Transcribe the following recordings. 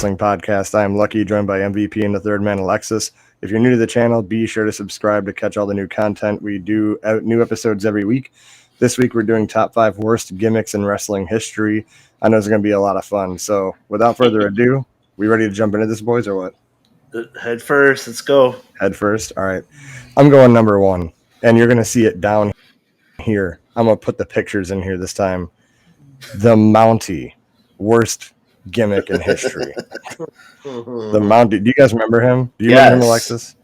Wrestling Podcast. I am Lucky, joined by MVP and the third man, Alexis. If you're new to the channel, be sure to subscribe to catch all the new content. We do new episodes every week. This week, we're doing top 5 worst gimmicks in wrestling history. I know it's going to be a lot of fun. So without further ado, we ready to jump into this, boys, or what? Head first. Let's go. Head first. All right. I'm going number 1, and you're going to see it down here. I'm going to put the pictures in here this time. The Mountie, worst gimmick in history. The Mountie. Do you guys remember him? Do you remember him, Alexis?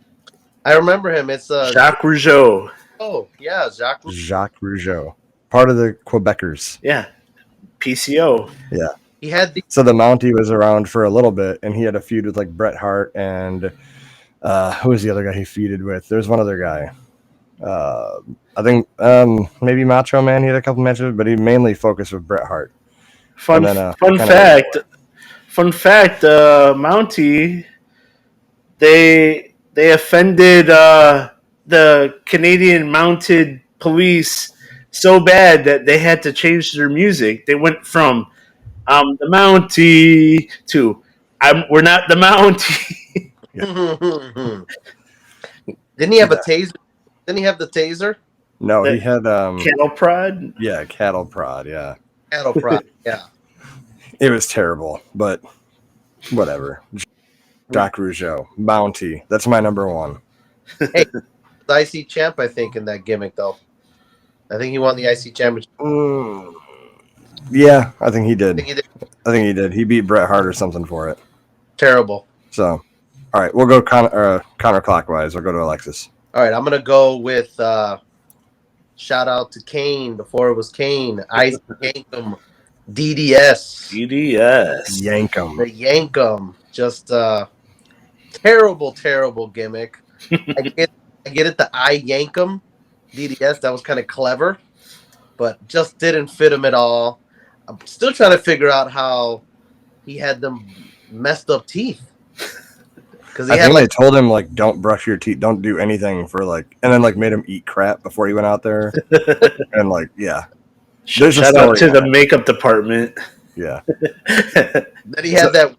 I remember him. It's Jacques Rougeau. Oh, yeah, Jacques Rougeau. Part of the Quebecers. Yeah. PCO. Yeah. He had So the Mountie was around for a little bit, and he had a feud with like Bret Hart and who was the other guy he feuded with? There's one other guy. I think maybe Macho Man. He had a couple matches, but he mainly focused with Bret Hart. Fun fact, Mountie, they offended the Canadian Mounted Police so bad that they had to change their music. They went from the Mountie to we're not the Mountie. Didn't he have a taser? Didn't he have the taser? No, he had cattle prod. Yeah, cattle prod. Yeah, cattle prod. Yeah, it was terrible, but whatever. Jacques Rougeau, Mountie. That's my number 1. Hey, the IC champ, I think, in that gimmick though. I think he won the IC championship. Yeah, I think he did. I think he did. He beat Bret Hart or something for it. Terrible. So, all right, we'll go counterclockwise. We'll go to Alexis. All right, I'm gonna go with shout out to Kane before it was Kane. Isaac Yankum, DDS. Yankum. The Yankum. Just terrible gimmick. I get it. The I Yankum, DDS. That was kind of clever, but just didn't fit him at all. I'm still trying to figure out how he had them messed up teeth. I think they told him like, don't brush your teeth, don't do anything for like, and then like made him eat crap before he went out there, and like, yeah. Shout out to the makeup department. Yeah. Then he had that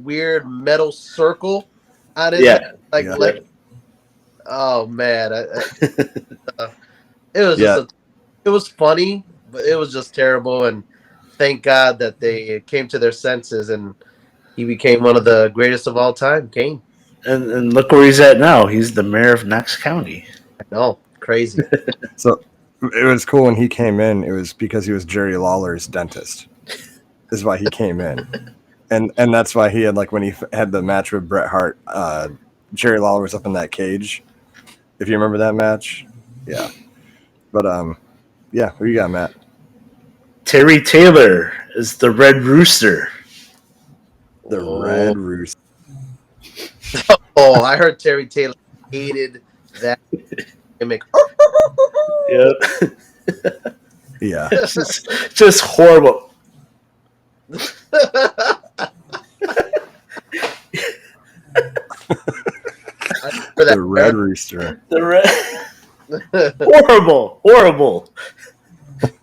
weird metal circle on his head. Oh man, it was just it was funny, but it was just terrible. And thank God that they came to their senses and he became one of the greatest of all time, Kane. And look where he's at now. He's the mayor of Knox County. I know, crazy. So it was cool when he came in. It was because he was Jerry Lawler's dentist. Is why he came in, and that's why he had like when he had the match with Bret Hart. Jerry Lawler was up in that cage. If you remember that match, yeah. But yeah, who you got, Matt? Terry Taylor is the Red Rooster. The Red Rooster. Oh, I heard Terry Taylor hated that gimmick. Yep. Yeah. Just horrible. The Red Rooster. The Red. Horrible.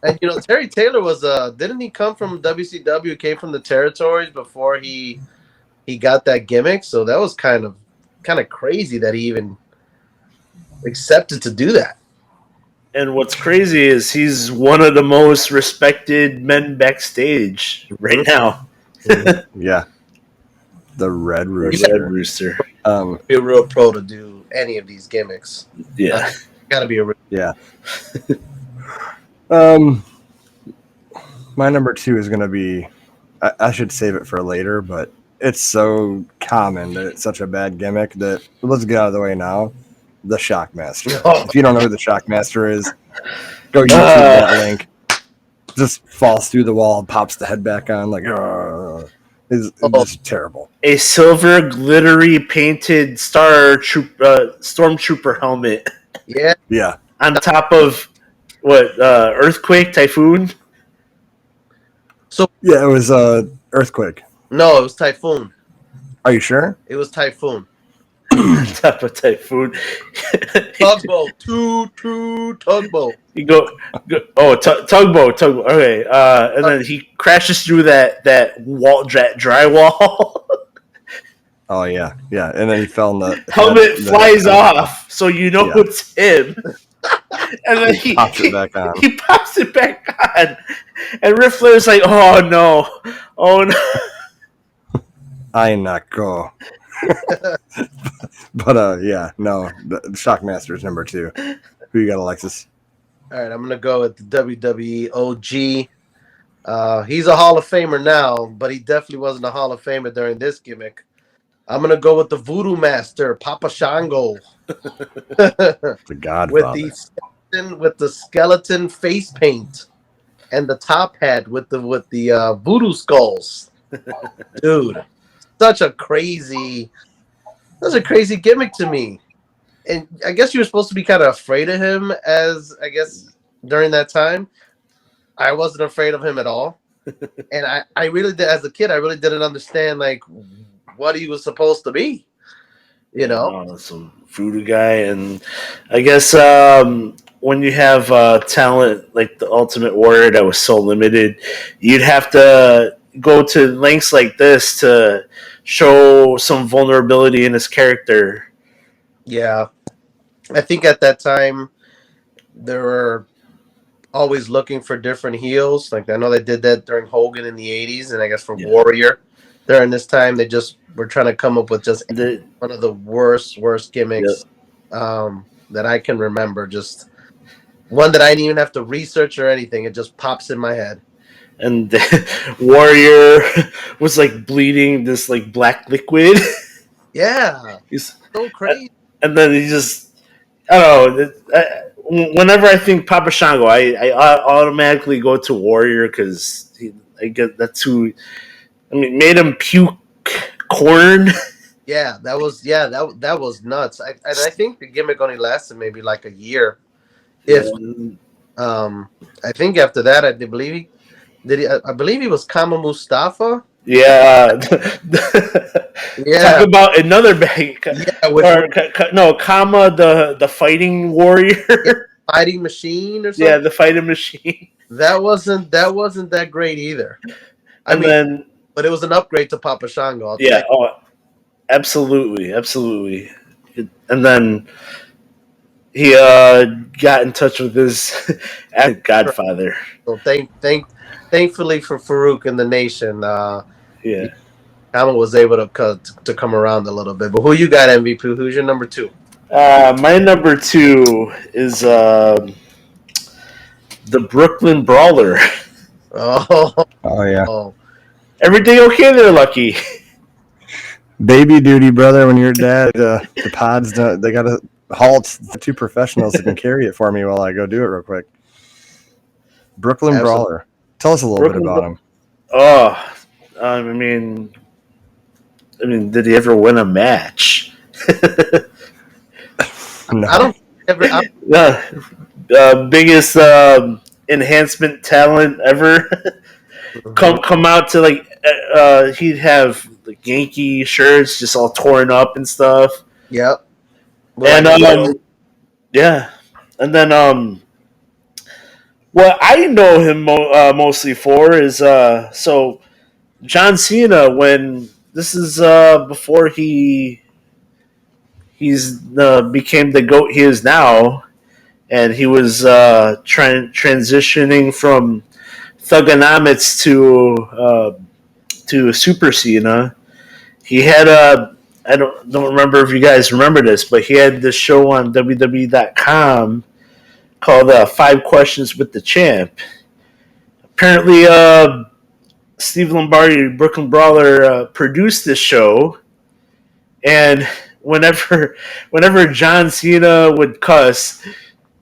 And you know, Terry Taylor was didn't he come from WCW? Came from the territories before he got that gimmick. So that was kind of crazy that he even accepted to do that. And what's crazy is he's one of the most respected men backstage right now. Yeah. The Red Rooster. Be a real pro to do any of these gimmicks. Yeah. Gotta be a real. Yeah. My number 2 is going to be, I should save it for later, but it's so common that it's such a bad gimmick that let's get out of the way now. The Shockmaster. Oh. If you don't know who the Shockmaster is, go YouTube that link. Just falls through the wall, pops the head back on, like, it's just terrible. A silver, glittery, painted stormtrooper helmet. Yeah. Yeah. On top of what? Earthquake, typhoon. So yeah, it was Earthquake. No, it was Typhoon. Are you sure? It was Typhoon. Type of typhoon. Tugboat, tugboat. You go tugboat. Okay, and then he crashes through that wall, drywall. Oh yeah, and then he fell in the Helmet flies head off, so you know Yeah. it's him. And then He pops it back on. He pops it back on, and Ric Flair's like, "Oh no, oh no." I not go. But yeah, no, the Shockmaster is number 2. Who you got, Alexis? All right, I'm gonna go with the WWE OG. He's a Hall of Famer now, but he definitely wasn't a Hall of Famer during this gimmick. I'm gonna go with the Voodoo Master, Papa Shango. The Godfather. with the skeleton face paint and the top hat with the voodoo skulls. Dude, such a crazy gimmick to me. And I guess you were supposed to be kind of afraid of him, as I guess during that time. I wasn't afraid of him at all. And I really did, as a kid, I really didn't understand like what he was supposed to be. You know? Some voodoo guy, and I guess when you have talent like the Ultimate Warrior that was so limited, you'd have to go to lengths like this to show some vulnerability in his character. Yeah. I think at that time they were always looking for different heels. Like I know they did that during Hogan in the 80s, and I guess for Warrior during this time they just were trying to come up with just one of the worst gimmicks that I can remember. Just one that I didn't even have to research or anything. It just pops in my head. And Warrior was like bleeding this like black liquid. Yeah, he's so crazy. And then he just, I don't know. Whenever I think Papa Shango, I automatically go to Warrior because I get that's who. I mean, made him puke corn. Yeah, that was nuts. I think the gimmick only lasted maybe like a year. If I think after that, I believe he was Kama Mustafa. Yeah. Talk about another bag. Yeah, Kama the fighting warrior. Fighting machine or something. Yeah, the fighting machine. That wasn't that great either. But it was an upgrade to Papa Shango. Absolutely. And then he got in touch with his Godfather. So thankfully for Farouk and the nation, Kama was able to come around a little bit. But who you got, MVP? Who's your number 2? My number 2 is the Brooklyn Brawler. Oh yeah. Oh. Everything okay there, Lucky? Baby duty, brother. When you're dad, the pods they got to halt. 2 professionals that can carry it for me while I go do it real quick. Brooklyn Brawler. Tell us a little bit about him. Oh, I mean, did he ever win a match? No. I don't ever. Biggest enhancement talent ever. Come out to like he'd have like Yankee shirts just all torn up and stuff. Yep. And yeah, and then what I know him mostly for is so John Cena, when this is before he's became the GOAT he is now, and he was transitioning from Thugonomics to Super Cena. He had I don't remember if you guys remember this, but he had this show on WWE.com called 5 Questions with the Champ. Apparently, Steve Lombardi, Brooklyn Brawler, produced this show, and whenever John Cena would cuss,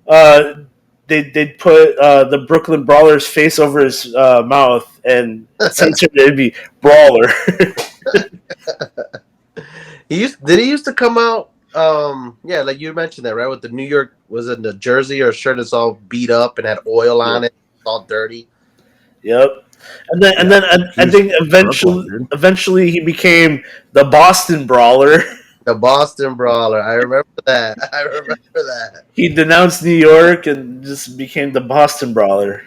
they'd put the Brooklyn Brawler's face over his mouth and censored it to be Brawler. He used to come out, like you mentioned that, right? With the New York, was it the jersey or shirt that's all beat up and had oil on it, all dirty. Yep. And then I think eventually he became the Boston Brawler. The Boston Brawler. I remember that. I remember that. He denounced New York and just became the Boston Brawler.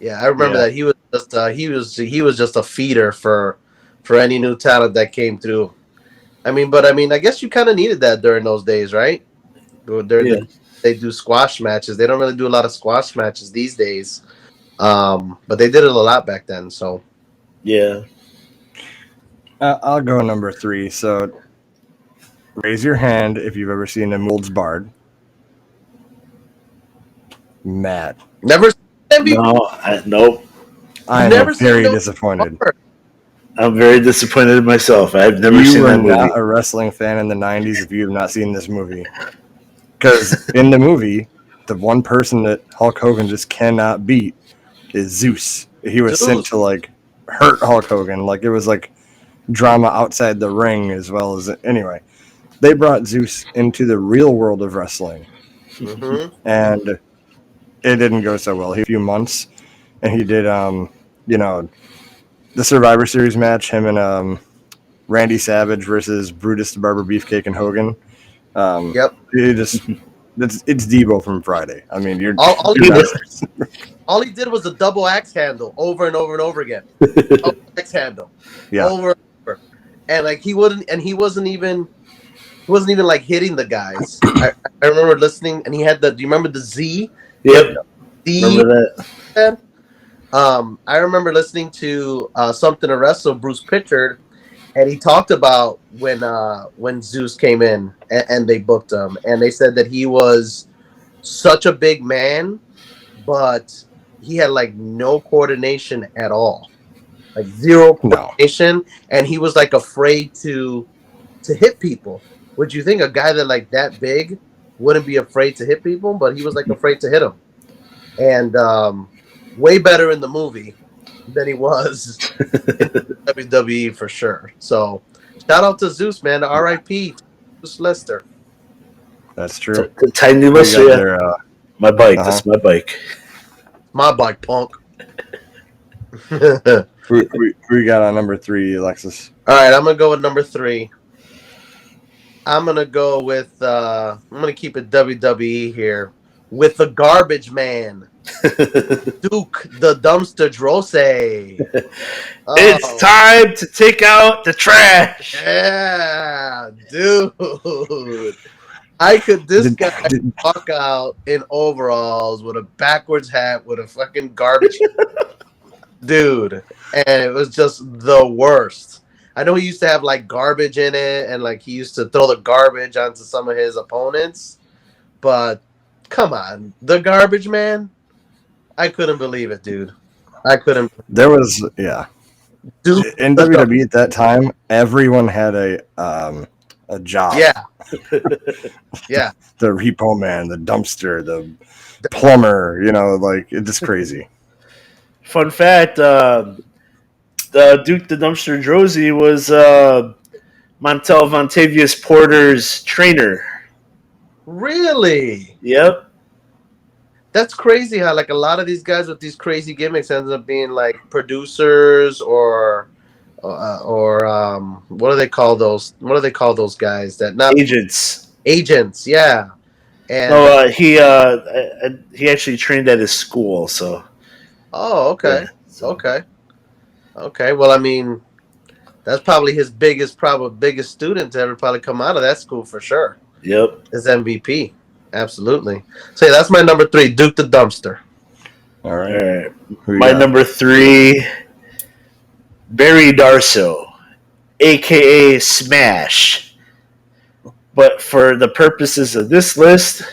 Yeah, I remember Yeah. that. He was just a feeder for any new talent that came through. I mean, I guess you kind of needed that during those days, right? They do squash matches. They don't really do a lot of squash matches these days, but they did it a lot back then. So Yeah. I'll go number 3. So raise your hand if you've ever seen a Moulds Bard. Matt. never. Nope. I Never am seen very no- disappointed. I'm very disappointed in myself. I've never You seen were that movie. not a wrestling fan in the 90s if you have not seen this movie. Because in the movie, the one person that Hulk Hogan just cannot beat is Zeus. He was sent Zeus. to like hurt Hulk Hogan. Like it was like drama outside the ring as well as anyway. They brought Zeus into the real world of wrestling, Mhm. and it didn't go so well. He had a few months, and he did the Survivor Series match, him and Randy Savage versus Brutus the Barber Beefcake and Hogan. Yep. It just it's Debo from Friday. I mean, All you're not- All he did was a double axe handle over and over and over again. Double axe handle. Yeah. Over and over. And like he wasn't even like hitting the guys. I remember listening and he had do you remember the Z? Yep. Z Remember that? I remember listening to Something to Wrestle, Bruce Pritchard, and he talked about when Zeus came in and they booked him, and they said that he was such a big man, but he had like no coordination at all, like zero coordination, and he was like afraid to hit people. Would you think a guy that big wouldn't be afraid to hit people? But he was like afraid to hit them, and way better in the movie than he was in WWE for sure. So shout out to Zeus, man. R.I.P. Zeus Lester. That's true. The tiny We lister. got Yeah. their, My bike. Uh-huh. This is my bike. My bike, punk. we got on number 3, Alexis. All right, I'm gonna go with number 3. I'm gonna go with I'm gonna keep it WWE here with the Garbage Man, Duke the Dumpster Drose. It's time to take out the trash. Yeah, dude. This guy walk out in overalls with a backwards hat with a fucking garbage dude, and it was just the worst. I know he used to have like garbage in it, and like he used to throw the garbage onto some of his opponents, but come on, the Garbage Man. I couldn't believe it, dude. I couldn't. There was Dude, in WWE at that time, everyone had a job. yeah, yeah. The repo man, the dumpster, the plumber. Like it's crazy. Fun fact: the Duke the Dumpster Drozy was Montel Vontavious Porter's trainer. Really? Yep. That's crazy how like a lot of these guys with these crazy gimmicks ends up being like producers or what do they call those? What do they call those guys that not Agents? Agents, yeah. And No, he actually trained at his school. So. oh, okay, Yeah, so. okay. Well, I mean, that's probably his biggest student to ever probably come out of that school for sure. Yep. His MVP, absolutely. So yeah, that's my number 3, Duke the Dumpster. All All right. right. Who you My got? number 3, Barry Darso, aka Smash. But for the purposes of this list,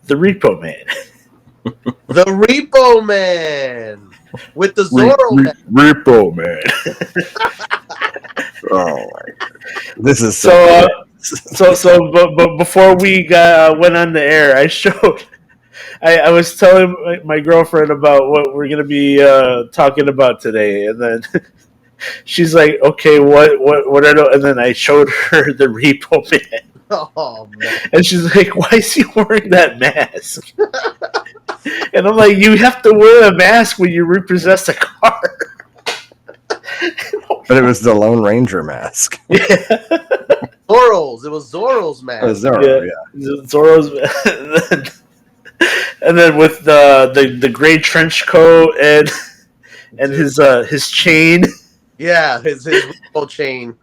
the Repo Man. The Repo Man with the Zorro man. Repo Man. Oh my God. This is So but before we went on the air, I was telling my girlfriend about what we're gonna be talking about today, and then she's like, "Okay, what are those?" And then I showed her the Repo Man, Oh man. and she's like, "Why is he wearing that mask?" And I'm like, "You have to wear a mask when you repossess a car." But it was the Lone Ranger mask. Yeah. Zorro's. It was Zorro's match. Zorro, yeah. Zorro's, and then with the gray trench coat and his chain. Yeah, his Rainbow chain.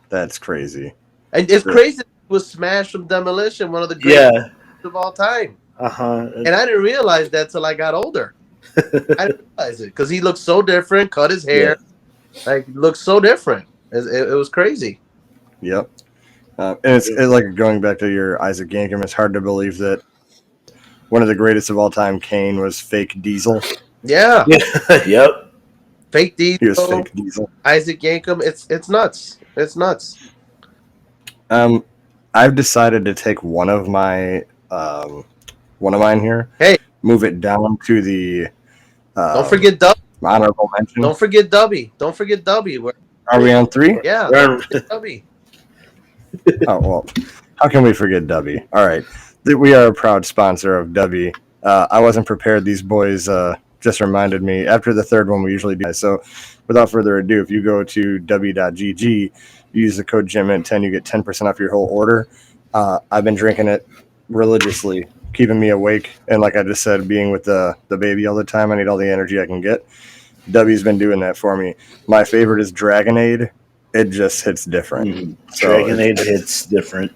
That's crazy. And it's crazy that he was Smash from Demolition, one of the greatest of all time. And I didn't realize that till I got older. I didn't realize it because he looked so different, cut his hair, like looked so different. It was crazy. Yep. And it's like going back to your Isaac Yankem. It's hard to believe that one of the greatest of all time, Kane, was fake Diesel. Yeah. Yep. Fake Diesel. He was fake Diesel. Isaac Yankem. It's nuts. It's nuts. I've decided to take one of mine here. Hey, move it down to the. Don't forget Dubby. Honorable mention. Don't forget Dubby. Don't forget Dubby. Are we on 3? Yeah. Dubby. Oh well, how can we forget Dubby? All right, we are a proud sponsor of Dubby. I wasn't prepared. These boys just reminded me after the third one we usually do. So, without further ado, if you go to w.gg, use the code GYM10, you get 10% off your whole order. I've been drinking it religiously, keeping me awake, and like I just said, being with the baby all the time, I need all the energy I can get. Dubby's been doing that for me. My favorite is Dragonade. It just hits different. So Dragonade hits different.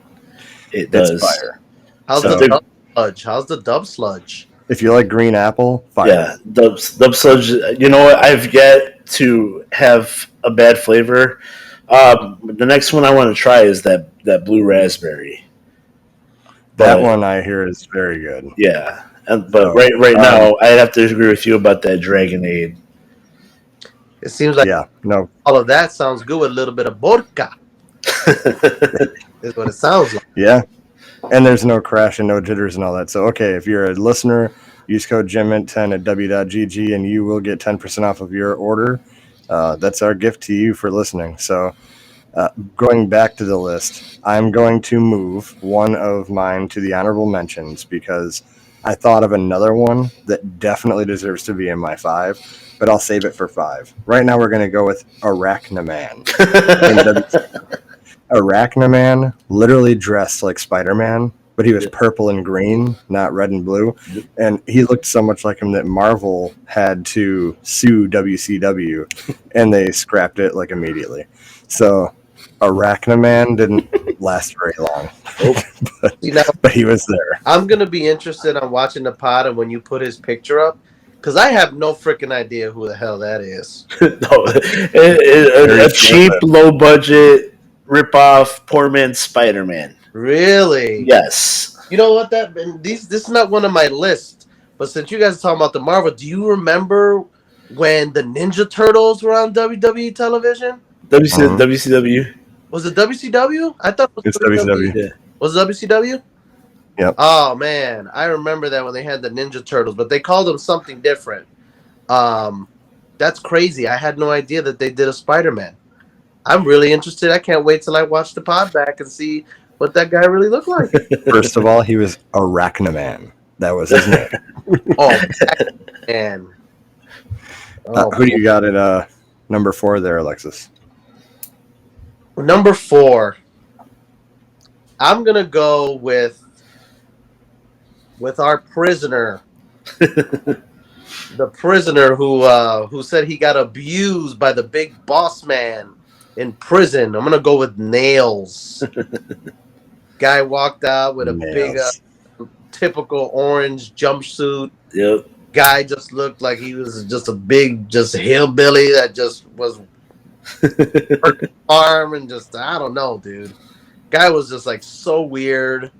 It does. It's fire. How's the Dub Sludge? How's the Dub Sludge? If you like green apple, fire. Yeah, Dub Sludge. You know what? I've yet to have a bad flavor. The next one I want to try is that blue raspberry. That one I hear is very good. Yeah, but right now I'd have to agree with you about that Dragonade. It seems like all of that sounds good with a little bit of vodka. Is what it sounds like. Yeah, and there's no crash and no jitters and all that. So okay, if you're a listener, use code GYM10 at w.gg and you will get 10% off of your order. That's our gift to you for listening. So going back to the list, I'm going to move one of mine to the honorable mentions because I thought of another one that definitely deserves to be in my 5. But I'll save it for 5. Right now, we're going to go with Arachnaman. Arachnaman literally dressed like Spider-Man, but he was purple and green, not red and blue. And he looked so much like him that Marvel had to sue WCW, and they scrapped it like immediately. So Arachnaman didn't last very long, but he was there. I'm going to be interested on watching the pod, and when you put his picture up, because I have no freaking idea who the hell that is. A cheap, low-budget rip-off poor man's Spider-Man. Really? Yes. You know what? This is not one of my lists, but since you guys are talking about the Marvel, do you remember when the Ninja Turtles were on WWE television? WCW. Was it WCW? I thought it was WCW. Yeah. Was it WCW? Yep. Oh man, I remember that when they had the Ninja Turtles, but they called them something different. That's crazy. I had no idea that they did a Spider-Man. I'm really interested. I can't wait till I watch the pod back and see what that guy really looked like. First of all, he was Arachnaman. That was his name. Oh man. Who do you got at number 4 there, Alexis? Number 4. I'm gonna go with our prisoner, the prisoner who said he got abused by the big boss man in prison. I'm gonna go with Nails. Guy walked out with a big, typical orange jumpsuit. Yep. Guy just looked like he was just a big, just hillbilly that just was working farm and just I don't know, dude. Guy was just like so weird.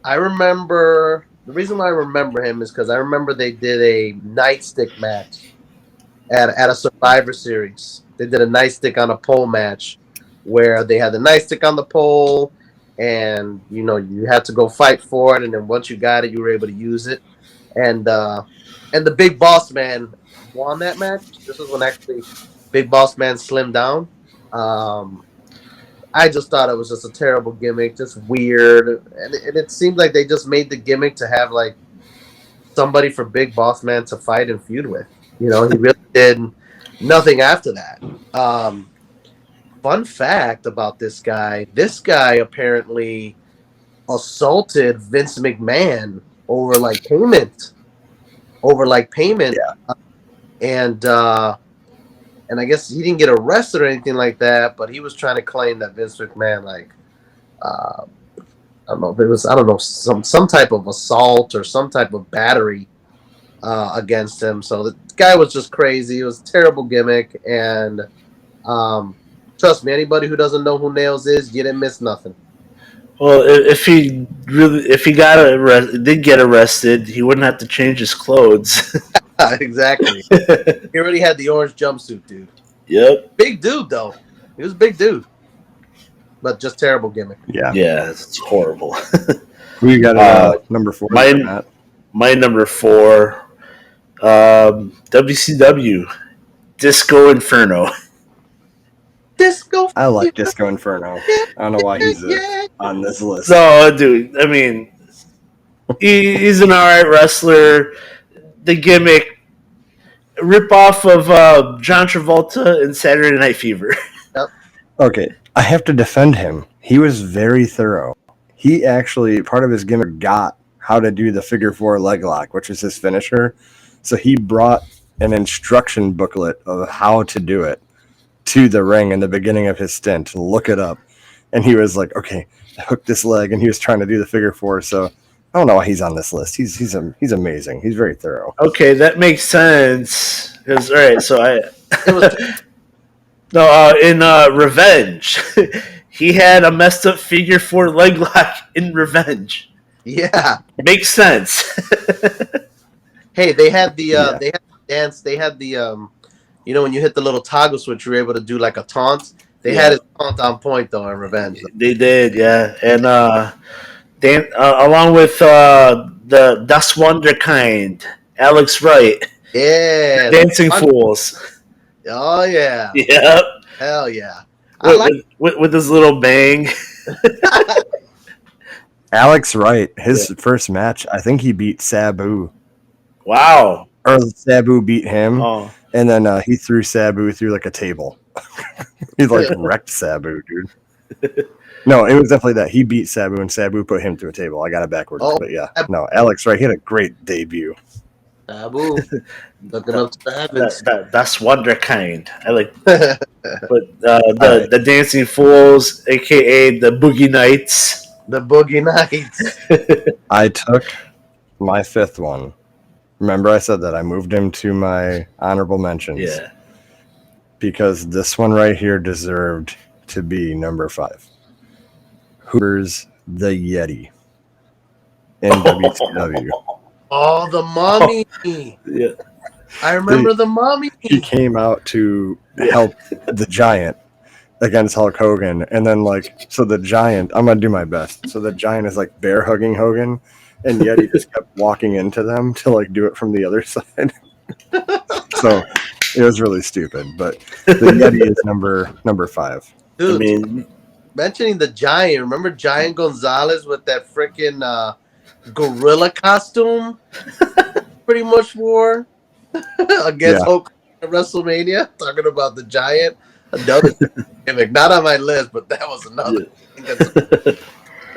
I remember. The reason why I remember him is because I remember they did a nightstick match at a Survivor Series. They did a nightstick on a pole match where they had the nightstick on the pole, and you had to go fight for it, and then once you got it, you were able to use it. And the Big Boss Man won that match. This was when actually Big Boss Man slimmed down. I just thought it was just a terrible gimmick, just weird, and it seemed like they just made the gimmick to have like somebody for Big Boss Man to fight and feud with. He really did nothing after that. fun fact about this guy apparently assaulted Vince McMahon over payment. Yeah. And I guess he didn't get arrested or anything like that, but he was trying to claim that Vince McMahon uh, I don't know if it was some type of assault or some type of battery against him. So the guy was just crazy. It was a terrible gimmick, and trust me, anybody who doesn't know who Nails is, you didn't miss nothing. Well, if he did get arrested, he wouldn't have to change his clothes. Exactly. He already had the orange jumpsuit, dude. Yep. Big dude though. He was a big dude, but just terrible gimmick. Yeah. Yeah, it's horrible. Who you got number 4? My number 4, WCW, Disco Inferno. Disco. I like Disco Inferno. I don't know why he's on this list. No, dude. I mean, he's an alright wrestler. The gimmick, rip off of John Travolta in Saturday Night Fever. Yep. Okay, I have to defend him. He was very thorough. He actually, part of his gimmick, got how to do the figure 4 leg lock, which is his finisher. So he brought an instruction booklet of how to do it to the ring in the beginning of his stint. Look it up. And he was like, okay, hook this leg, and he was trying to do the figure 4. So I don't know why he's on this list. He's amazing. He's very thorough. Okay, that makes sense. Because, all right, so in Revenge, he had a messed up figure 4 leg lock in Revenge. Yeah, makes sense. Hey, they had the dance. They had the when you hit the little toggle switch, you were able to do like a taunt. They had his taunt on point though in Revenge. They did, yeah, and along with the Das Wunderkind, Alex Wright, yeah, Dancing Fools. Oh yeah, yep, hell yeah. With his little bang. Alex Wright, his first match, I think he beat Sabu. Wow. Or Sabu beat him, oh. And then he threw Sabu through like a table. He wrecked Sabu, dude. No, it was definitely that. He beat Sabu, and Sabu put him through a table. I got it backwards, but yeah. No, Alex Wright, he had a great debut. Sabu, looking up to the heavens. That's Wunderkind. I like, but the Dancing Fools, aka the Boogie Nights. The Boogie Nights. I took my 5th one. Remember, I said that I moved him to my honorable mentions. Yeah. Because this one right here deserved to be number 5. Hoover's the Yeti in WCW. Oh, the mommy. Yeah. I remember the mommy. He came out to help the Giant against Hulk Hogan, and then so the Giant, I'm gonna do my best. So the Giant is bear hugging Hogan, and Yeti just kept walking into them to do it from the other side. So it was really stupid, but the Yeti is number 5. Dude, I mean, mentioning the Giant, remember Giant Gonzalez with that freaking gorilla costume? Pretty much wore against Hulk at WrestleMania. Talking about the Giant, another gimmick, not on my list, but that was another.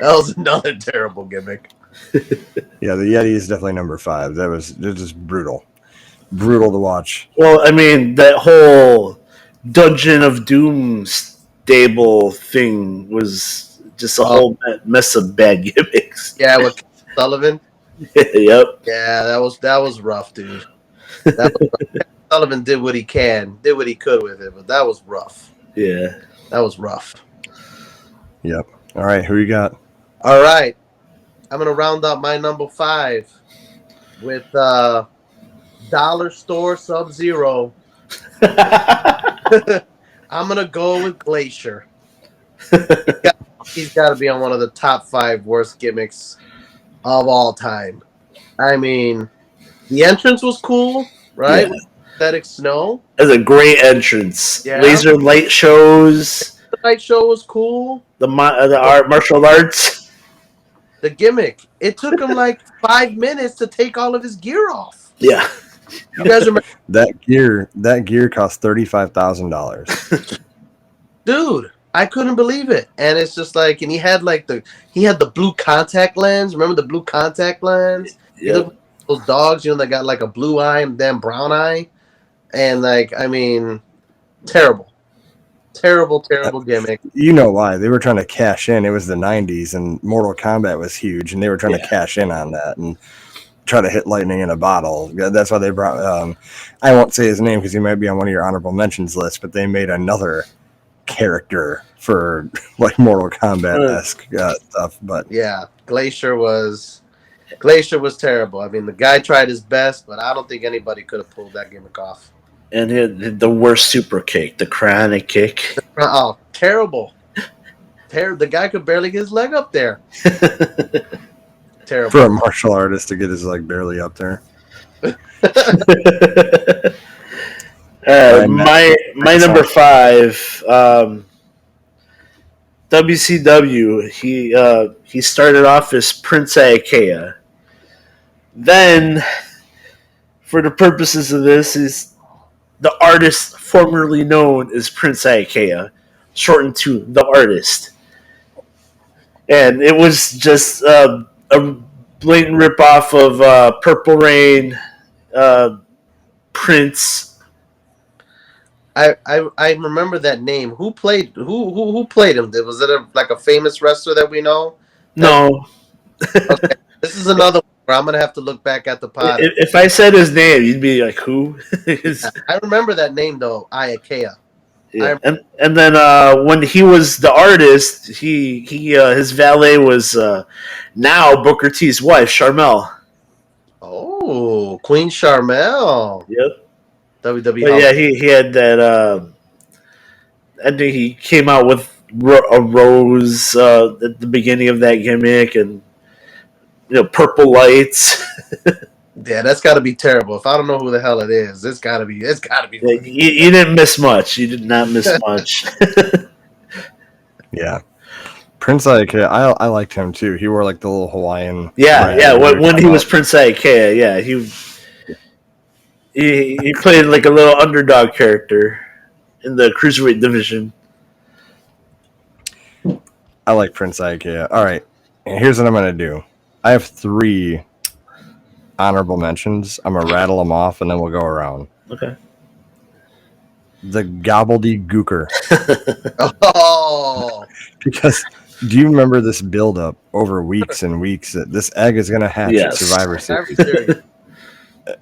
That was another terrible gimmick. Yeah, the Yeti is definitely number 5. It was just brutal to watch. Well, I mean, that whole Dungeon of Doom stable thing was just a whole mess of bad gimmicks. Yeah, with Sullivan. Yep. Yeah, that was rough, dude. Sullivan did what he could with it, but that was rough. Yeah, that was rough. Yep. All right, who you got? All right, I'm gonna round up my number 5 with Dollar Store Sub-Zero. I'm gonna go with Glacier. He's got to be on one of the top 5 worst gimmicks of all time. I mean, the entrance was cool, right? Yeah. Synthetic snow. It was a great entrance. Yeah. Laser light shows. The light show was cool. The martial arts. The gimmick. It took him 5 minutes to take all of his gear off. Yeah. You guys remember that gear cost $35,000. dude, I couldn't believe it. And it's just like, and he had the blue contact lens. Remember the blue contact lens? He looked Yep. like those dogs, that got like a blue eye and then brown eye. And like, I mean, terrible, terrible gimmick. You know why? They were trying to cash in. It was the 90s, and Mortal Kombat was huge, and they were trying to cash in on that and try to hit lightning in a bottle. That's why they brought, I won't say his name because he might be on one of your honorable mentions list, but they made another character for like Mortal Kombat-esque stuff. But yeah, Glacier was terrible. I mean, the guy tried his best, but I don't think anybody could have pulled that gimmick off. And he had the worst super kick, the chronic kick. Oh, terrible. The guy could barely get his leg up there. Terrible. For a martial artist to get his leg barely up there. My number 5, WCW. He started off as Prince Ikea. Then, for the purposes of this, is the artist formerly known as Prince Ikea, shortened to the Artist. And it was just a blatant ripoff of Purple Rain, Prince. I remember that name. Who played him? Was it like a famous wrestler that we know? No. Okay. This is another one where I'm gonna have to look back at the pod. If I said his name, you'd be like, who? I remember that name though, Ikea. Yeah. And then when he was the Artist, he his valet was now Booker T's wife, Sharmell. Oh, Queen Sharmell. Yep. WWE. But yeah, he had that. I think he came out with a rose at the beginning of that gimmick, and purple lights. Yeah, that's got to be terrible. If I don't know who the hell it is, it's got to be. Yeah, you didn't miss much. You did not miss much. Yeah. Prince Ikea, I liked him too. He wore like the little Hawaiian. Yeah. When he was Prince Ikea, yeah, he played like a little underdog character in the cruiserweight division. I like Prince Ikea. All right, and here's what I'm gonna do. I have 3 honorable mentions. I'm gonna rattle them off, and then we'll go around. Okay. The gobbledygooker. Oh. Because do you remember this build-up over weeks and weeks that this egg is gonna hatch at Survivor Series?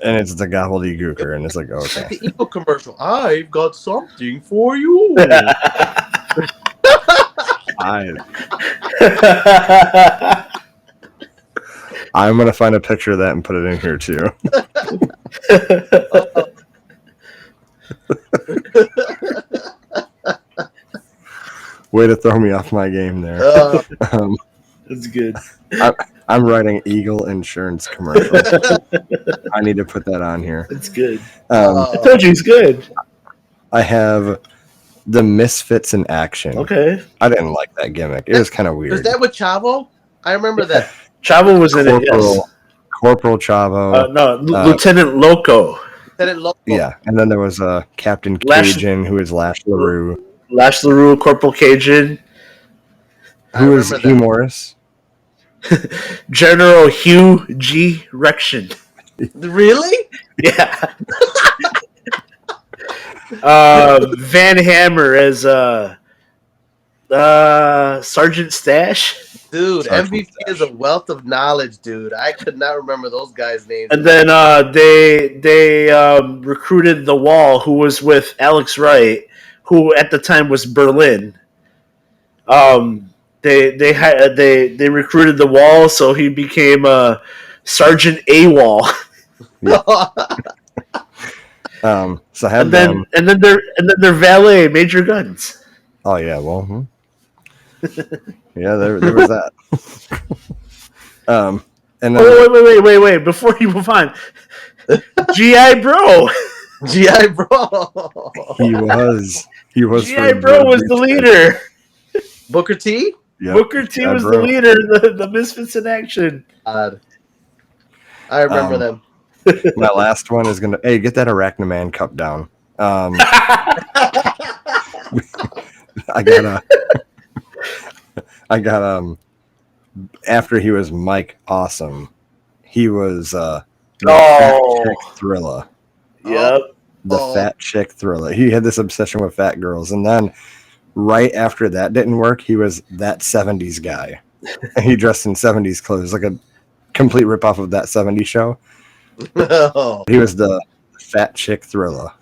And it's the gobbledygooker, and it's like, okay. The Eagle commercial. I've got something for you. I'm gonna find a picture of that and put it in here too. Way to throw me off my game there. That's good. I'm writing Eagle Insurance commercial. I need to put that on here. It's good. I told you it's good. I have the Misfits in Action. Okay. I didn't like that gimmick. It was kind of weird. Was that with Chavo? I remember that. Chavo was in it, yes. Corporal Chavo. No, Lieutenant Loco. Yeah, and then there was Captain Cajun, who is Lash LaRue. Lash LaRue, Corporal Cajun. Who is Hugh Morris? General Hugh G. Rection. Really? Yeah. Van Hammer as Sergeant Stash. Dude, MVP is a wealth of knowledge, dude. I could not remember those guys' names. And then they recruited The Wall, who was with Alex Wright, who at the time was Berlin. They recruited The Wall, so he became Sergeant AWOL. So I had and then their valet, Major Guns. Oh yeah, well, yeah, there was that. And then, wait! Before you move on, GI Bro. GI Bro. He was. GI Bro was the leader. Booker T. Yep. Booker T was the leader. The Misfits in Action. I remember them. My last one is get that Arachnaman cup down. I got after he was Mike Awesome, he was the fat chick Thriller. Yep. The fat chick Thriller. He had this obsession with fat girls, and then right after that didn't work, he was that 70s guy. And he dressed in 70s clothes, like a complete ripoff of that 70s show. He was the fat chick Thriller.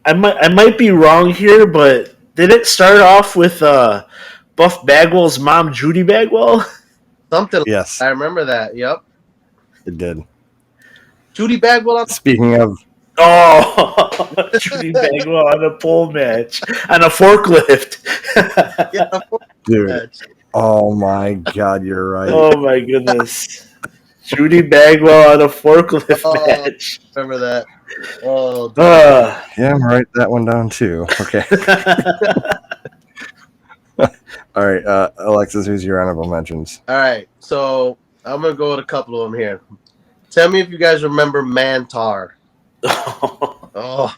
I might be wrong here, but did it start off with Buff Bagwell's mom, Judy Bagwell? Something. Yes, I remember that. Yep. it did. Judy Bagwell. Speaking of, Judy Bagwell on a pole match on a forklift. dude. Oh my God, you're right. Oh my goodness. Judy Bagwell on a forklift match. Remember that? Oh, yeah, I'm gonna write that one down too. Okay. All right, Alexis, who's your honorable mentions? all right. So I'm gonna go with a couple of them here. Tell me if you guys remember Mantar. Oh,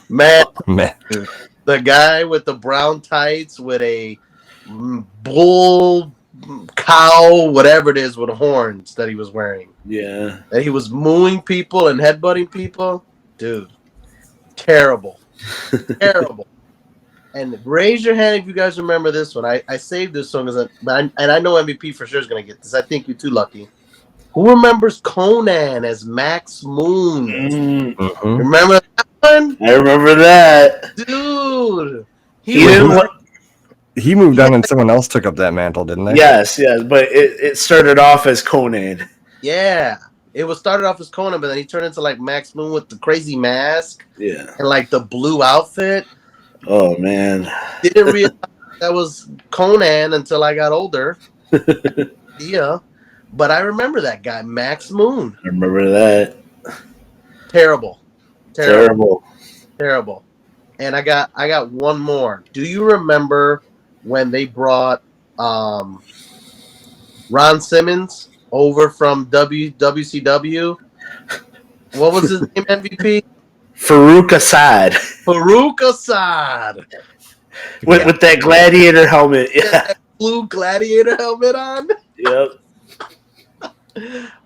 man, the guy with the brown tights with a bull, cow, whatever it is, with horns that he was wearing. Yeah. And he was mooing people and headbutting people. Dude, terrible. Terrible. And raise your hand if you guys remember this one. I saved this one, and I know MVP for sure is going to get this. I think you're too lucky. Who remembers Conan as Max Moon? Mm-hmm. Remember that one? I remember that. Dude. He moved on and someone else took up that mantle, didn't they? Yes, but it started off as Conan. Yeah. It was started off as Conan, but then he turned into like Max Moon with the crazy mask. Yeah. And like the blue outfit. Oh, man. Didn't realize that was Conan until I got older. Yeah. But I remember that guy, Max Moon. I remember that. Terrible. Terrible. And I got one more. Do you remember when they brought Ron Simmons over from WCW? What was his name, MVP? Farouk Assad. With that gladiator helmet. Yeah. That blue gladiator helmet on. Yep.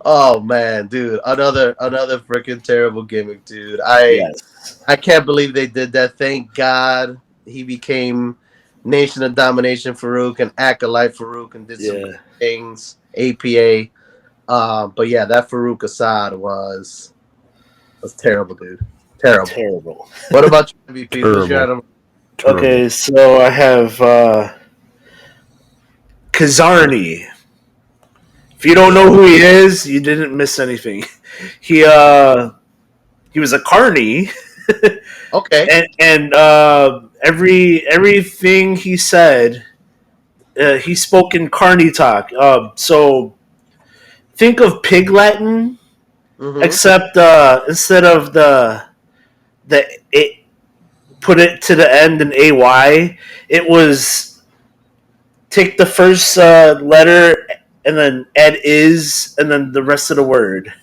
Oh man, dude. Another freaking terrible gimmick, dude. I can't believe they did that. Thank God he became Nation of Domination Farouk and Acolyte Farouk and did some things. APA. But yeah, that Farouk Assad was terrible, dude. Terrible. What about your MVP? Who's your item? Okay, so I have Kazarni. If you don't know who he is, you didn't miss anything. He was a carny. Okay. And everything he said, he spoke in carny talk. So think of Pig Latin, except instead of the it, put it to the end in AY, it was take the first letter and then add is and then the rest of the word.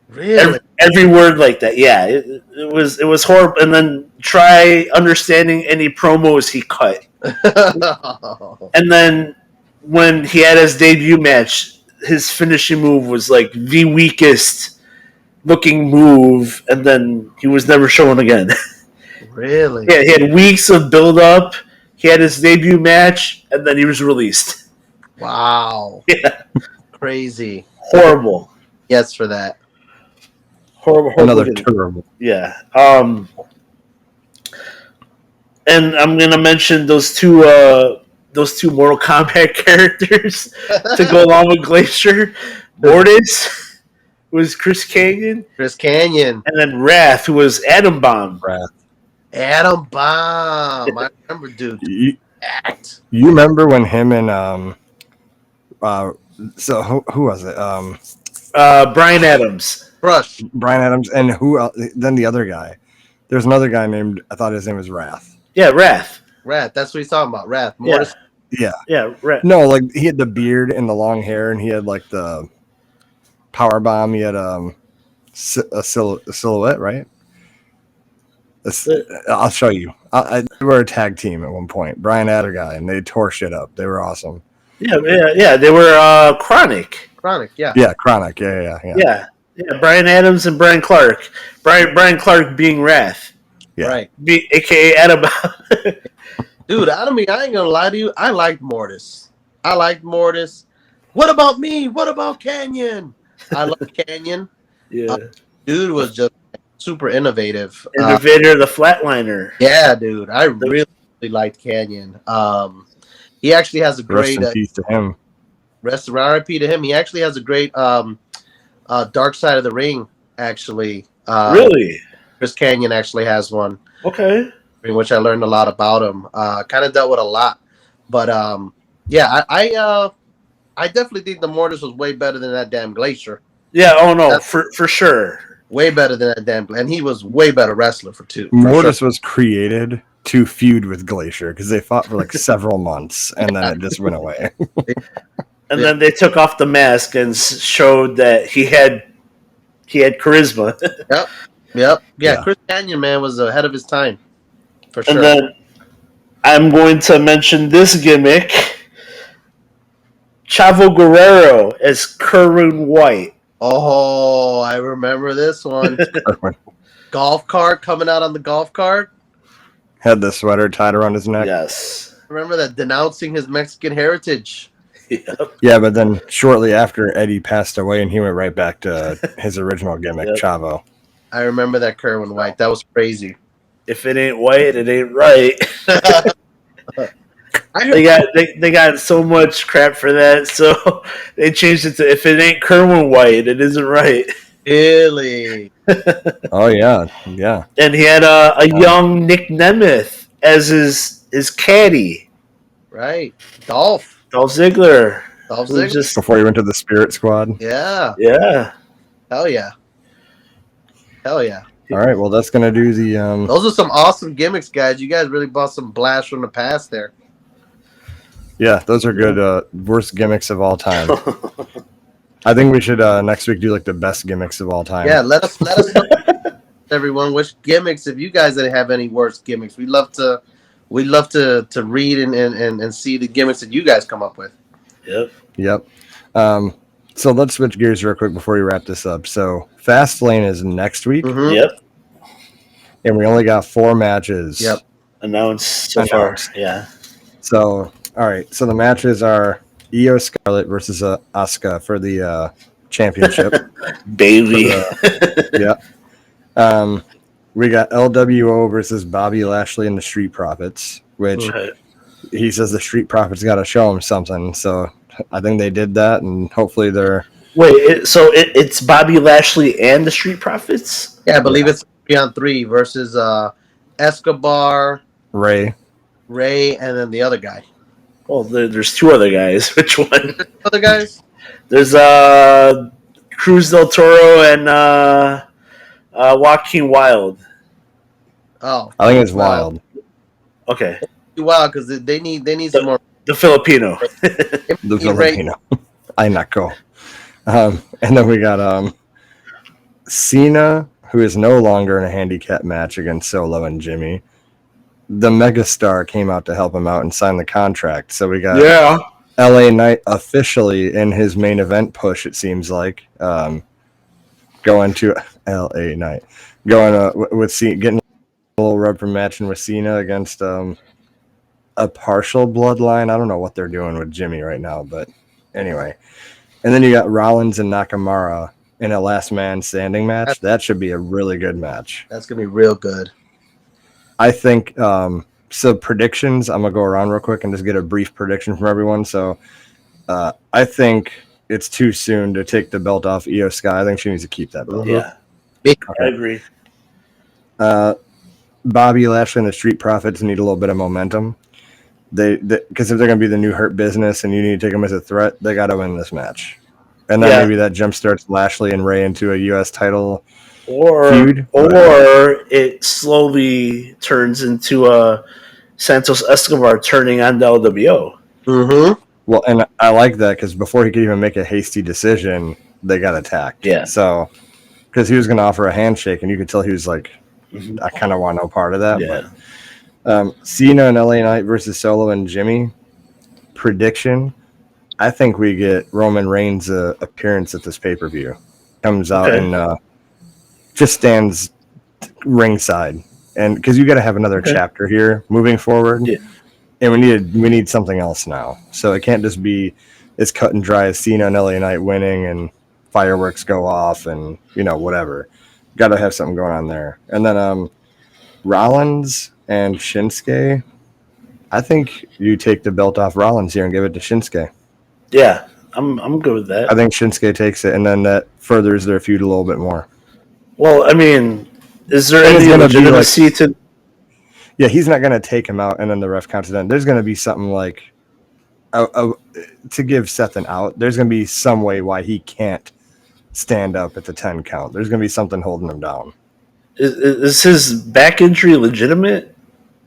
Really? Every word like that. Yeah, it was horrible. And then try understanding any promos he cut. And then when he had his debut match, his finishing move was like the weakest looking move, and then he was never shown again. Really? Yeah, he had weeks of build up. He had his debut match, and then he was released. Wow. Yeah. Crazy. Horrible. Yes, for that. Horrible. Another terrible. Yeah. And I'm gonna mention those two Mortal Kombat characters to go along with Glacier. Mortis was Chris Kanyon. And then Wrath, who was Atom Bomb. Atom Bomb. I remember, dude. You remember when him and so who was it? Brian Adams. Brian Adams, and who else? Then the other guy. There's another guy named, I thought his name was Wrath. Yeah, Wrath. That's what he's talking about. Wrath. Mortis. Yeah. Wrath. No, like he had the beard and the long hair, and he had like the power bomb. He had a silhouette, right? I'll show you. They were a tag team at one point. Brian Adder guy, and they tore shit up. They were awesome. Yeah. They were Chronic. Chronic, yeah. Yeah, Chronic. Yeah. Yeah. Brian Adams and Brian Clark. Brian Clark being Wrath. Yeah. Right. AKA Adam. Dude, I ain't gonna lie to you. I liked Mortis. What about me? What about Canyon? I love Canyon. Yeah. Dude was just super innovative. Innovator, the Flatliner. Yeah, dude. I really liked Canyon. He actually has a great Rest in peace to him. RIP to him. He actually has a great Dark Side of the Ring, actually. Really? Chris Canyon actually has one. Okay. In which I learned a lot about him. Kind of dealt with a lot. But yeah, I definitely think the Mortis was way better than that damn Glacier. Yeah, oh no, for sure. Way better than that damn, and he was way better wrestler for Mortis was created to feud with Glacier because they fought for like several months and then it just went away. And then they took off the mask and showed that he had charisma. Yep. Yeah, Chris Canyon, man, was ahead of his time. For sure. And then I'm going to mention this gimmick. Chavo Guerrero as Kerwin White. Oh, I remember this one. Golf cart coming out on the golf cart. Had the sweater tied around his neck. Yes. Remember that, denouncing his Mexican heritage. Yep. Yeah, but then shortly after Eddie passed away and he went right back to his original gimmick, Chavo. I remember that Kerwin White. That was crazy. If it ain't white, it ain't right. They got so much crap for that, so they changed it to if it ain't Kerwin White, it isn't right. Really? Oh yeah. And he had a young Nick Nemeth as his caddy. Right. Dolph Ziggler. Just before he went to the Spirit Squad. Yeah. Hell yeah. All right, well that's gonna do the. Those are some awesome gimmicks, guys. You guys really bought some blast from the past there. Yeah, those are good. Worst gimmicks of all time. I think we should next week do like the best gimmicks of all time. Yeah, let us know, everyone, which gimmicks, if you guys have any worst gimmicks. We'd love to read and see the gimmicks that you guys come up with. Yep. So let's switch gears real quick before we wrap this up. So Fastlane is next week. Mm-hmm. Yep. And we only got 4 matches. Yep. Announced so far. Yeah. So all right. So the matches are Io Scarlett versus Asuka for the championship. Baby. Yeah. We got LWO versus Bobby Lashley and the Street Profits, which he says the Street Profits got to show him something. So I think they did that, and hopefully they're. Wait, it's Bobby Lashley and the Street Profits? Yeah, I believe it's 3-on-3 versus Escobar, Ray, and then the other guy. Well, there's 2 other guys. Which one? Other guys? There's Cruz del Toro and Joaquin Wilde. Oh, I think it's Wild. Okay. Wild because they need some more. The Filipino. The Filipino. I not go. And then we got Cena, who is no longer in a handicap match against Solo and Jimmy. The Megastar came out to help him out and sign the contract. So we got LA Knight officially in his main event push, it seems like. Going to LA Knight. Going with Cena, getting a little rub from matching with Cena against a partial bloodline. I don't know what they're doing with Jimmy right now, but anyway. And then you got Rollins and Nakamura in a last man standing match. That should be a really good match. That's going to be real good. I think, so predictions, I'm going to go around real quick and just get a brief prediction from everyone. So I think it's too soon to take the belt off Io Sky. I think she needs to keep that belt. Yeah. Okay. I agree. Bobby Lashley and the Street Profits need a little bit of momentum. Because if they're going to be the new Hurt Business and you need to take them as a threat, they got to win this match. And then maybe that jumpstarts Lashley and Ray into a U.S. title feud. Or it slowly turns into a Santos Escobar turning on the LWO. Mm-hmm. Well, and I like that because before he could even make a hasty decision, they got attacked. Yeah. So, because he was going to offer a handshake and you could tell he was like I kind of want no part of that. Yeah. But Cena and LA Knight versus Solo and Jimmy. Prediction: I think we get Roman Reigns' appearance at this pay-per-view. Comes out and just stands ringside, and because you got to have another chapter here moving forward, and we need something else now. So it can't just be as cut and dry as Cena and LA Knight winning and fireworks go off and whatever. Got to have something going on there. And then Rollins and Shinsuke. I think you take the belt off Rollins here and give it to Shinsuke. Yeah, I'm good with that. I think Shinsuke takes it, and then that furthers their feud a little bit more. Well, I mean, is there any legitimacy to? Yeah, he's not going to take him out, and then the ref counts it in. There's going to be something like to give Seth an out. There's going to be some way why he can't stand up at the 10 count. There's going to be something holding him down. Is his back injury legitimate?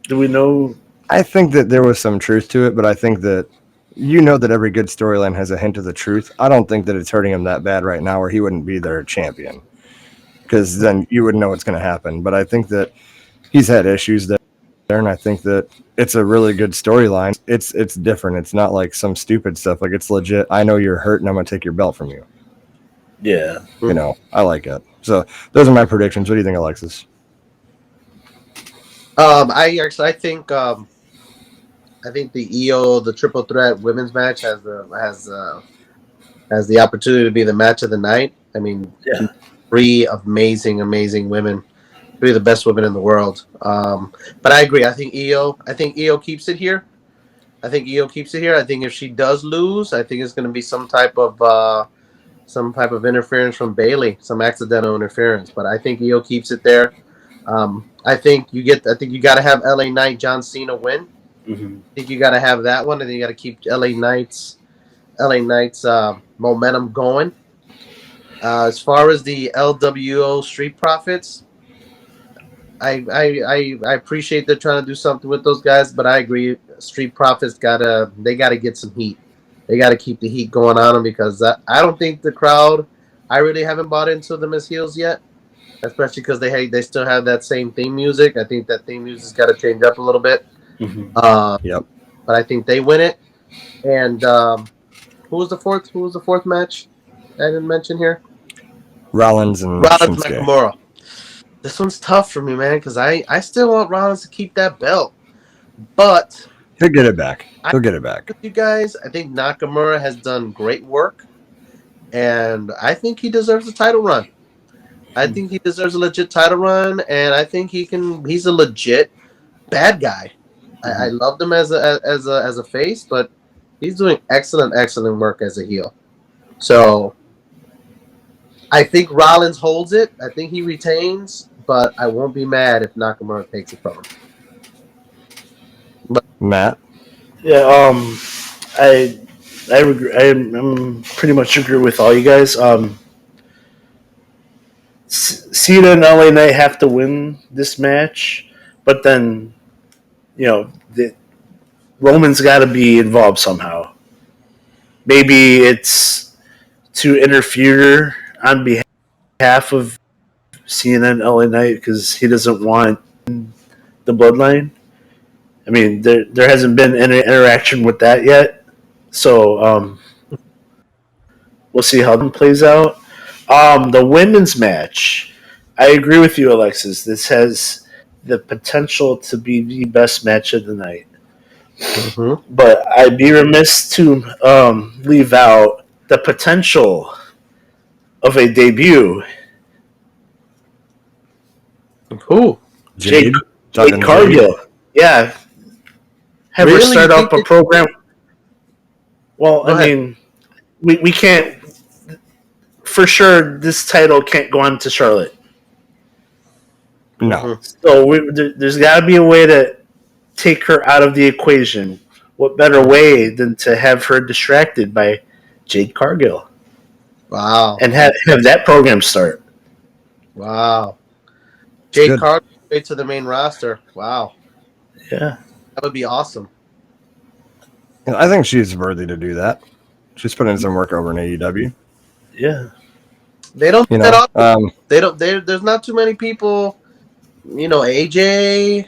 Do we know? I think that there was some truth to it, but I think that that every good storyline has a hint of the truth. I don't think that it's hurting him that bad right now, or he wouldn't be their champion, because then you wouldn't know what's going to happen. But I think that he's had issues there, and I think that it's a really good storyline. It's different. It's not like some stupid stuff. Like, it's legit. I know you're hurt, and I'm going to take your belt from you. Yeah. I like it. So those are my predictions. What do you think, Alexis? I think the EO, the Triple Threat Women's match, has the opportunity to be the match of the night. I mean, three amazing women, three of the best women in the world. But I agree. I think EO keeps it here. I think if she does lose, I think it's going to be some type of interference from Bayley, some accidental interference. But I think EO keeps it there. I think you got to have LA Knight, John Cena win. Mm-hmm. I think you got to have that one, and then you got to keep LA Knight's momentum going. As far as the LWO Street Profits, I appreciate they're trying to do something with those guys, but I agree, Street Profits gotta get some heat. They got to keep the heat going on them, because I don't think the crowd, I really haven't bought into them as heels yet, especially because they still have that same theme music. I think that theme music's got to change up a little bit. Mm-hmm. Yep. But I think they win it. And who was the fourth match I didn't mention here? Rollins Shinsuke. Nakamura. This one's tough for me, man, because I still want Rollins to keep that belt. But he'll get it back. With you guys, I think Nakamura has done great work, and I think he deserves a title run. I think he deserves a legit title run, and I think he's a legit bad guy. I loved him as a face, but he's doing excellent work as a heel. So I think Rollins holds it. I think he retains, but I won't be mad if Nakamura takes it from him. Matt? Yeah, I I'm pretty much agree with all you guys. Cena and LA Knight have to win this match, but then Roman's got to be involved somehow. Maybe it's to interfere on behalf of Cena and LA Knight because he doesn't want the bloodline. I mean, there hasn't been any interaction with that yet, so we'll see how that plays out. The women's match, I agree with you, Alexis. This has the potential to be the best match of the night. Mm-hmm. But I'd be remiss to leave out the potential of a debut. Who? Jade Cargill. Yeah. Have her start up a program. Well, I mean, we can't. For sure, this title can't go on to Charlotte. No. So there's got to be a way to take her out of the equation. What better way than to have her distracted by Jade Cargill? Wow. And have that program start. Wow. Jade Cargill straight to the main roster. Wow. Yeah. That would be awesome. I think she's worthy to do that. She's put in some work over in AEW. Yeah. They don't do that often. There's not too many people AJ,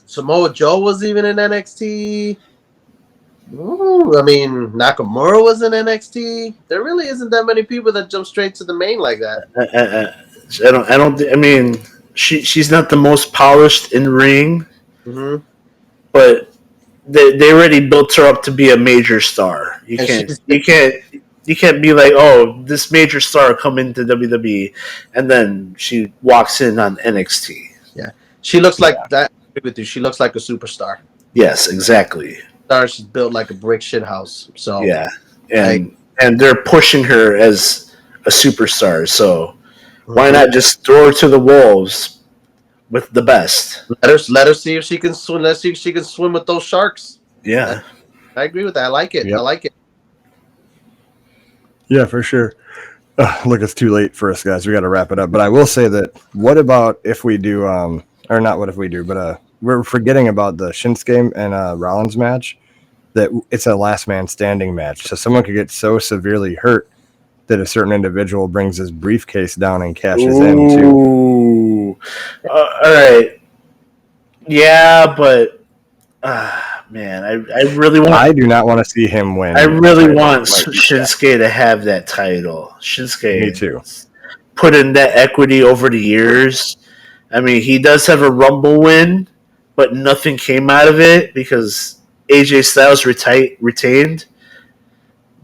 Samoa Joe was even in NXT. Ooh, I mean, Nakamura was in NXT. There really isn't that many people that jump straight to the main like that. I don't. I mean, she's not the most polished in ring, Mm-hmm. but they already built her up to be a major star. You can't be like, oh, this major star come into WWE, and then she walks in on NXT. Yeah, she looks like that. I agree with you. She looks like a superstar. Yes, exactly. She's built like a brick shit house. So yeah, and they're pushing her as a superstar. So why not just throw her to the wolves with the best? Let her see if she can swim. Let's see if she can swim with those sharks. Yeah, I agree with that. I like it. Yep. I like it. Yeah, for sure. Look, it's too late for us, guys. We got to wrap it up. But I will say that what about if we do, or not what if we do, but we're forgetting about the Shinsuke and Rollins match, that it's a last man standing match. So someone could get so severely hurt that a certain individual brings his briefcase down and cashes in, too. Ooh. All right. Yeah, but man, I really want. I do not want to see him win. I really want Shinsuke to have that title. Shinsuke, me too. Put in that equity over the years. I mean, he does have a Rumble win, but nothing came out of it because AJ Styles retained.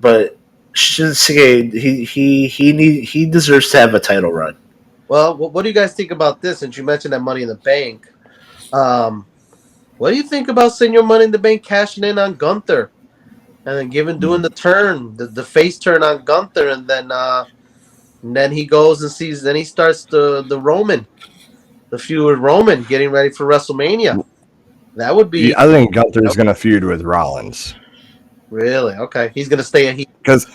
But Shinsuke, he deserves to have a title run. Well, what do you guys think about this? Since you mentioned that Money in the Bank, what do you think about Senior Money in the Bank cashing in on Gunther, and then doing the turn, the face turn on Gunther, and then he goes and sees, then he starts the Roman, the feud with Roman, getting ready for WrestleMania. That would be. I think Gunther's going to feud with Rollins. Really? Okay, he's going to stay at because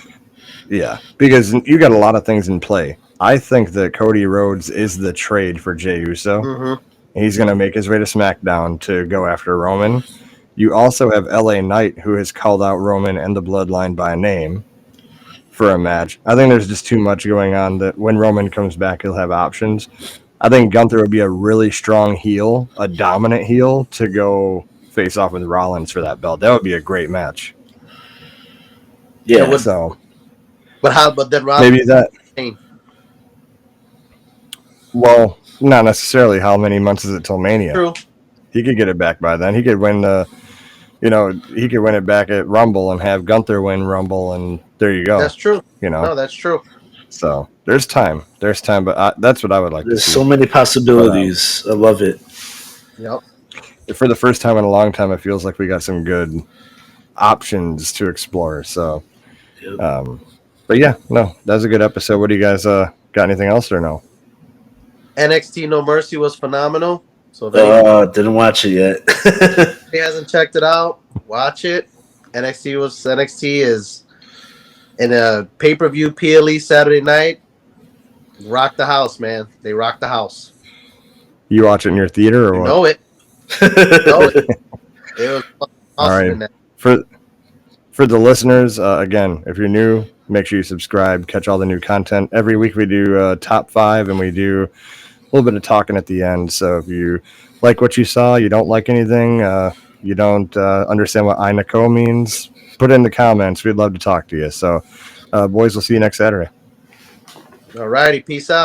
you got a lot of things in play. I think that Cody Rhodes is the trade for Jey Uso. Mm-hmm. He's going to make his way to SmackDown to go after Roman. You also have LA Knight, who has called out Roman and the Bloodline by name for a match. I think there's just too much going on that when Roman comes back, he'll have options. I think Gunther would be a really strong heel, a dominant heel, to go face off with Rollins for that belt. That would be a great match. Yeah. But then Rollins maybe that. Well, not necessarily. How many months is it till Mania? True. He could get it back by then. He could win he could win it back at Rumble and have Gunther win Rumble, and there you go. That's true. No, that's true. So there's time, but that's what I would like There's to see. so many possibilities. I love it. Yep. For the first time in a long time, it feels like we got some good options to explore. So, but yeah, no, that was a good episode. What do you guys got? Anything else or no? NXT No Mercy was phenomenal. So didn't watch it yet. If he hasn't checked it out, watch it. NXT is in a pay-per-view PLE Saturday night. Rock the house, man. They rock the house. You watch it in your theater or what? Know it. It was awesome. All right. For the listeners, again, if you're new, make sure you subscribe, catch all the new content. Every week we do top 5, and we do a little bit of talking at the end. So if you like what you saw, you don't like anything, you don't understand what Inako means, put it in the comments. We'd love to talk to you. So, boys, we'll see you next Saturday. All righty. Peace out.